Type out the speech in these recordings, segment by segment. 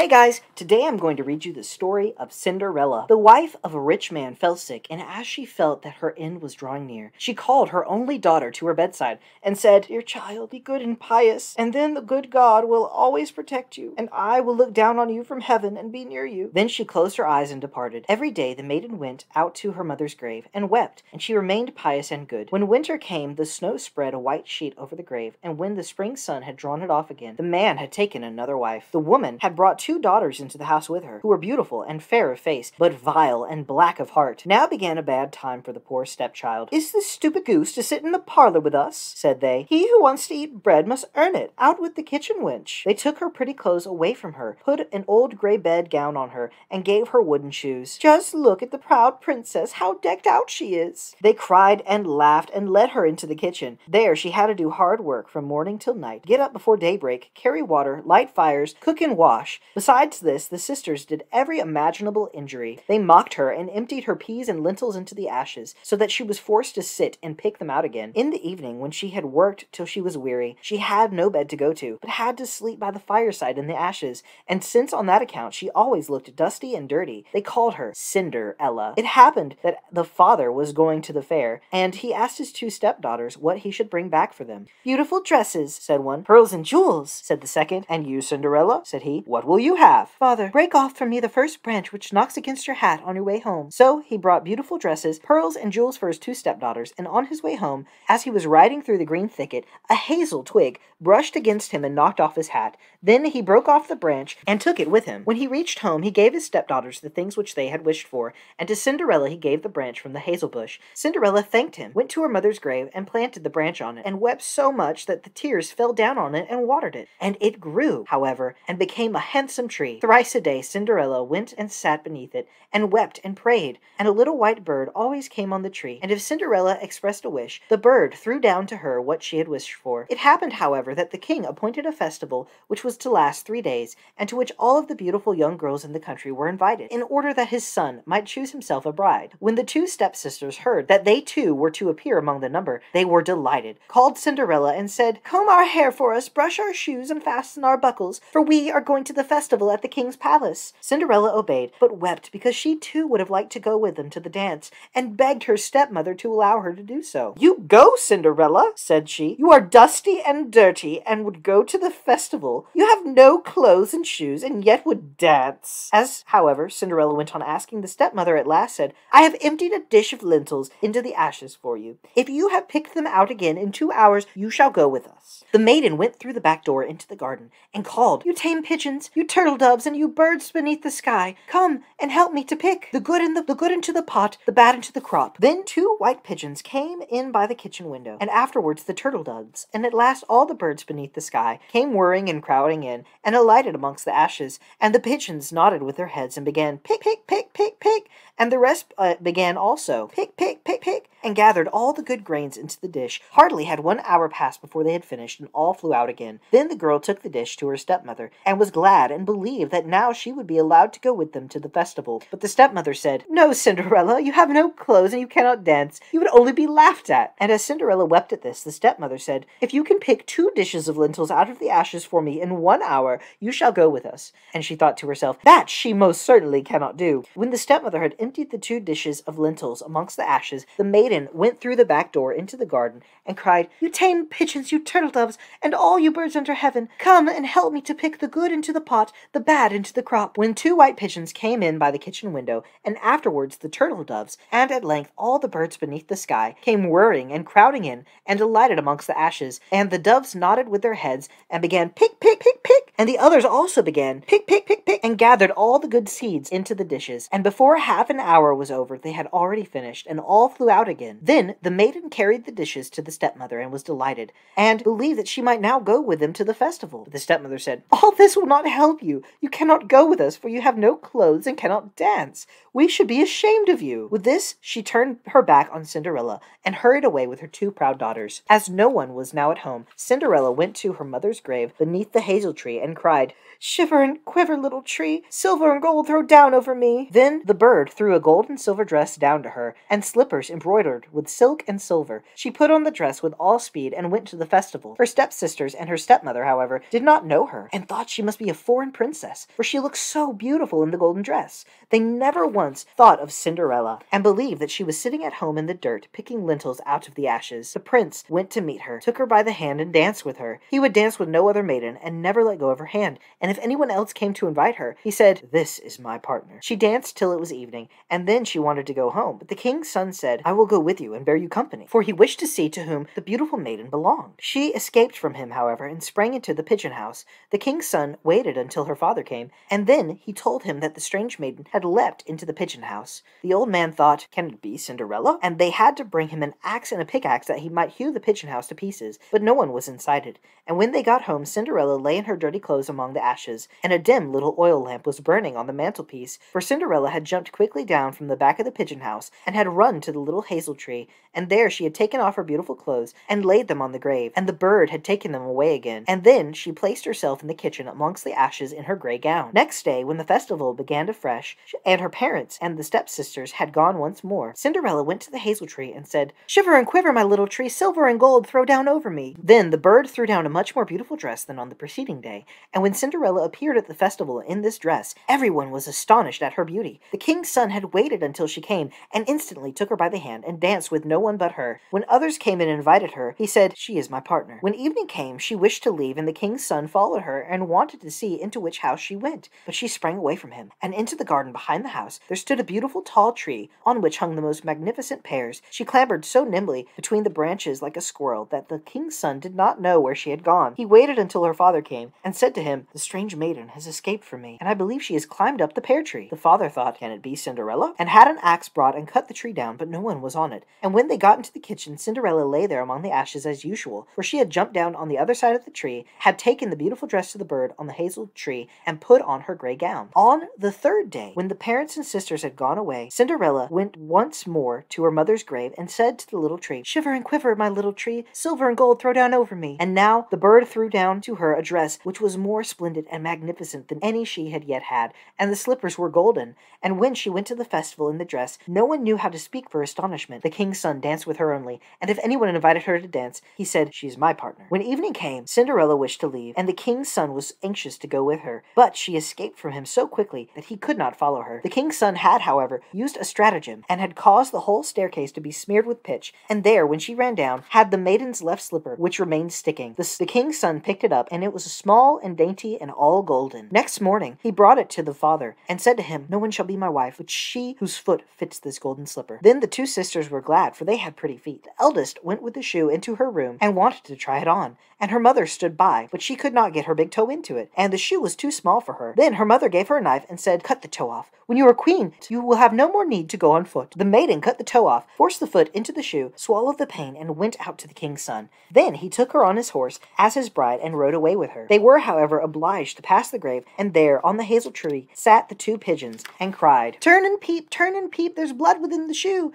Hey guys, today I'm going to read you the story of Cinderella. The wife of a rich man fell sick, and as she felt that her end was drawing near, she called her only daughter to her bedside and said, "Dear child, be good and pious, and then the good God will always protect you, and I will look down on you from heaven and be near you." Then she closed her eyes and departed. Every day the maiden went out to her mother's grave and wept, and she remained pious and good. When winter came, the snow spread a white sheet over the grave, and when the spring sun had drawn it off again, the man had taken another wife. The woman had brought two daughters into the house with her, who were beautiful and fair of face, but vile and black of heart. Now began a bad time for the poor stepchild. "Is this stupid goose to sit in the parlor with us?" said they. "He who wants to eat bread must earn it. Out with the kitchen wench." They took her pretty clothes away from her, put an old gray bed gown on her, and gave her wooden shoes. "Just look at the proud princess, how decked out she is." They cried and laughed and led her into the kitchen. There she had to do hard work from morning till night, get up before daybreak, carry water, light fires, cook and wash. Besides this, the sisters did every imaginable injury. They mocked her and emptied her peas and lentils into the ashes, so that she was forced to sit and pick them out again. In the evening, when she had worked till she was weary, she had no bed to go to, but had to sleep by the fireside in the ashes, and since on that account she always looked dusty and dirty, they called her Cinderella. It happened that the father was going to the fair, and he asked his two stepdaughters what he should bring back for them. "Beautiful dresses," said one. "Pearls and jewels," said the second. "And you, Cinderella," said he, "what will you have?" "Father, break off from me the first branch which knocks against your hat on your way home." So he brought beautiful dresses, pearls, and jewels for his two stepdaughters, and on his way home, as he was riding through the green thicket, a hazel twig brushed against him and knocked off his hat. Then he broke off the branch and took it with him. When he reached home, he gave his stepdaughters the things which they had wished for, and to Cinderella he gave the branch from the hazel bush. Cinderella thanked him, went to her mother's grave, and planted the branch on it, and wept so much that the tears fell down on it and watered it. And it grew, however, and became a handsome tree. Thrice a day Cinderella went and sat beneath it, and wept and prayed, and a little white bird always came on the tree, and if Cinderella expressed a wish, the bird threw down to her what she had wished for. It happened, however, that the king appointed a festival which was to last 3 days, and to which all of the beautiful young girls in the country were invited, in order that his son might choose himself a bride. When the two stepsisters heard that they too were to appear among the number, they were delighted, called Cinderella, and said, "Comb our hair for us, brush our shoes, and fasten our buckles, for we are going to the festival at the king's palace." Cinderella obeyed, but wept because she too would have liked to go with them to the dance, and begged her stepmother to allow her to do so. "You go, Cinderella," said she. "You are dusty and dirty, and would go to the festival. You have no clothes and shoes, and yet would dance." As, however, Cinderella went on asking, the stepmother at last said, "I have emptied a dish of lentils into the ashes for you. If you have picked them out again in 2 hours, you shall go with us." The maiden went through the back door into the garden, and called, "You tame pigeons, you turtle doves, and you birds beneath the sky, come and help me to pick the good into the pot, the bad into the crop." Then 2 white pigeons came in by the kitchen window, and afterwards the turtle doves, and at last all the birds beneath the sky came whirring and crowding in, and alighted amongst the ashes, and the pigeons nodded with their heads and began pick, pick, pick, pick, pick, and the rest began also pick, pick, pick, pick, and gathered all the good grains into the dish. Hardly had 1 hour passed before they had finished, and all flew out again. Then the girl took the dish to her stepmother, and was glad and believed that now she would be allowed to go with them to the festival. But the stepmother said, "No, Cinderella, you have no clothes and you cannot dance. You would only be laughed at." And as Cinderella wept at this, the stepmother said, "If you can pick 2 dishes of lentils out of the ashes for me in 1 hour, you shall go with us." And she thought to herself, "That she most certainly cannot do." When the stepmother had emptied the 2 dishes of lentils amongst the ashes, the maiden went through the back door into the garden, and cried, "You tame pigeons, you turtle doves, and all you birds under heaven, come and help me to pick the good into the pot, the bad into the crop." When 2 white pigeons came in by the kitchen window, and afterwards the turtle doves, and at length all the birds beneath the sky, came whirring and crowding in, and alighted amongst the ashes, and the doves nodded with their heads, and began pick, pick, pick, pick, and the others also began pick, pick, pick, pick, and gathered all the good seeds into the dishes, and before half an hour was over, they had already finished, and all flew out again. Then the maiden carried the dishes to the stepmother, and was delighted, and believed that she might now go with them to the festival. But the stepmother said, "All this will not help you. You cannot go with us, for you have no clothes and cannot dance. We should be ashamed of you." With this, she turned her back on Cinderella, and hurried away with her 2 proud daughters. As no one was now at home, Cinderella went to her mother's grave beneath the hazel tree, and cried, "Shiver and quiver, little tree, silver and gold throw down over me." Then the bird threw a gold and silver dress down to her, and slippers embroidered with silk and silver. She put on the dress with all speed and went to the festival. Her stepsisters and her stepmother, however, did not know her, and thought she must be a foreign princess, for she looked so beautiful in the golden dress. They never once thought of Cinderella, and believed that she was sitting at home in the dirt, picking lentils out of the ashes. The prince went to meet her, took her by the hand, and danced with her. He would dance with no other maiden, and never let go of her hand, and if anyone else came to invite her, he said, "This is my partner." She danced till it was evening, and then she wanted to go home, but the king's son said, "I will go with you and bear you company," for he wished to see to whom the beautiful maiden belonged. She escaped from him, however, and sprang into the pigeon house. The king's son waited until her father came, and then he told him that the strange maiden had leapt into the pigeon house. The old man thought, "Can it be Cinderella?" And they had to bring him an axe and a pickaxe that he might hew the pigeon house to pieces, but no one was incited. And when they got home, Cinderella lay in her dirty clothes among the ashes, and a dim little oil lamp was burning on the mantelpiece, for Cinderella had jumped quickly down from the back of the pigeon house and had run to the little hazel tree, and there she had taken off her beautiful clothes and laid them on the grave, and the bird had taken them away again. And then she placed herself in the kitchen amongst the ashes in her grey gown. Next day, when the festival began afresh, and her parents and the stepsisters had gone once more, Cinderella went to the hazel tree and said, "Shiver and quiver, my little tree, silver and gold throw down over me." Then the bird threw down a much more beautiful dress than on the preceding day, and when Cinderella appeared at the festival in this dress, everyone was astonished at her beauty. The king's son had waited until she came, and instantly took her by the hand and danced with no one but her. When others came and invited her, he said, "She is my partner." When evening came, she wished to leave, and the king's son followed her and wanted to see into which house she went, but she sprang away from him, and into the garden behind the house there stood a beautiful tall tree, on which hung the most magnificent pears. She clambered so nimbly between the branches like a squirrel that the king's son did not know where she had gone. He waited until her father came, and said to him, "The strange maiden has escaped from me, and I believe she has climbed up the pear tree." The father thought, "Can it be Cinderella?" and had an axe brought and cut the tree down, but no one was on it. And when they got into the kitchen, Cinderella lay there among the ashes as usual, for she had jumped down on the other side of the tree, had taken the beautiful dress to the bird on the hazel tree, and put on her grey gown. On the third day, when the parents and sisters had gone away, Cinderella went once more to her mother's grave and said to the little tree, "Shiver and quiver, my little tree, silver and gold throw down over me." And now the bird threw down to her a dress which was more splendid and magnificent than any she had yet had, and the slippers were golden. And when she went to the festival in the dress, no one knew how to speak for astonishment. The king's son danced with her only, and if anyone invited her to dance, he said, "She is my partner." When evening came, Cinderella wished to leave, and the king's son was anxious to go with her, but she escaped from him so quickly that he could not follow her. The king's son had, however, used a stratagem, and had caused the whole staircase to be smeared with pitch, and there, when she ran down, had the maiden's left slipper, which remained sticking. The king's son picked it up, and it was small and dainty and all golden. Next morning, he brought it to the father, and said to him, "No one shall be my wife, but she whose foot fits this golden slipper." Then the two sisters were glad, for they had pretty feet. The eldest went with the shoe into her room, and wanted to try it on, and her mother stood by, but she could not get her big toe into it, and the shoe was too small for her. Then her mother gave her a knife, and said, "Cut the toe off. When you are queen, you will have no more need to go on foot." The maiden cut the toe off, forced the foot into the shoe, swallowed the pain, and went out to the king's son. Then he took her on his horse as his bride, and rode away with her. They were, however, obliged to pass the grave, and there, on the hazel tree, sat the two pigeons, and cried, turn and peep, there's blood within the shoe,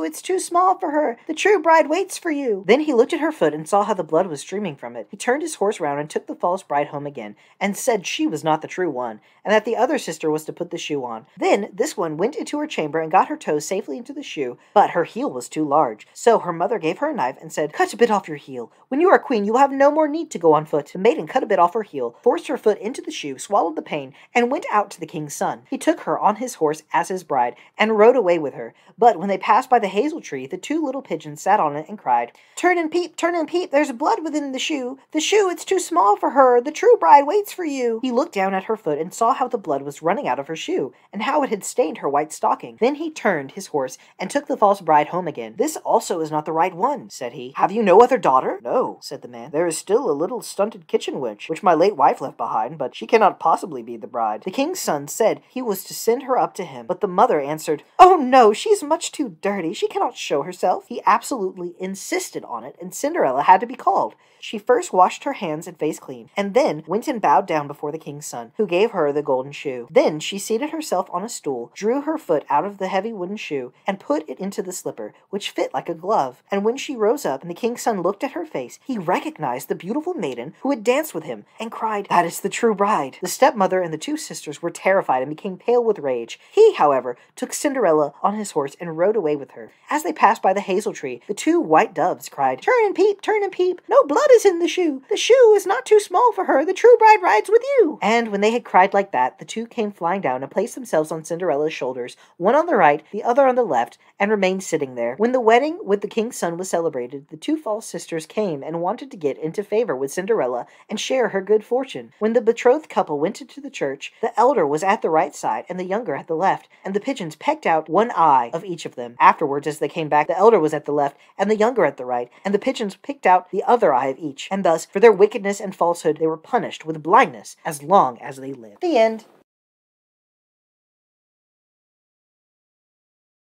it's too small for her, the true bride waits for you." Then he looked at her foot, and saw how the blood was streaming from it. He turned his horse round, and took the false bride home again, and said she was not the true one, and that the other sister was to put the shoe on. Then this one went into her chamber, and got her toe safely into the shoe, but her heel was too large. So her mother gave her a knife, and said, "Cut a bit off your heel. When you are queen, you will have no more need to go on foot." The maiden cut a bit off her heel, forced her foot into the shoe, swallowed the pain, and went out to the king's son. He took her on his horse as his bride, and rode away with her. But when they passed by the hazel tree, the two little pigeons sat on it, and cried, turn and peep, there's blood within the shoe, it's too small for her, the true bride waits for you." He looked down at her foot, and saw how the blood was running out of her shoe, and how it had stained her white stocking. Then he turned his horse, and took the false bride home again. "This also is not the right one," said he. "Have you no other daughter?" "No," said the man. "There is still a little stunted kitchen witch, which my late wife left behind, but she cannot possibly be the bride." The king's son said he was to send her up to him, but the mother answered, "Oh no, she is much too dirty, she cannot show herself." He absolutely insisted on it, and Cinderella had to be called. She first washed her hands and face clean, and then went and bowed down before the king's son, who gave her the golden shoe. Then she seated herself on a stool, drew her foot out of the heavy wooden shoe, and put it into the slipper, which fit like a glove. And when she rose up and the king's son looked at her face, he recognized the beautiful maiden who had danced with him, and cried, "That is the true bride." The stepmother and the two sisters were terrified and became pale with rage. He, however, took Cinderella on his horse and rode away with her. As they passed by the hazel tree, the two white doves cried, turn and peep, no blood is in the shoe. The shoe is not too small for her. The true bride rides with you." And when they had cried like that, the two came flying down and placed themselves on Cinderella's shoulders, one on the right, the other on the left, and remained sitting there. When the wedding with the king's son was celebrated, the two false sisters came and wanted to get into favor with Cinderella and share her good fortune. When the betrothed couple went into the church, the elder was at the right side and the younger at the left, and the pigeons pecked out one eye of each of them. Afterwards, as they came back, the elder was at the left and the younger at the right, and the pigeons picked out the other eye of each. And thus, for their wickedness and falsehood, they were punished with blindness as long as they lived. The end.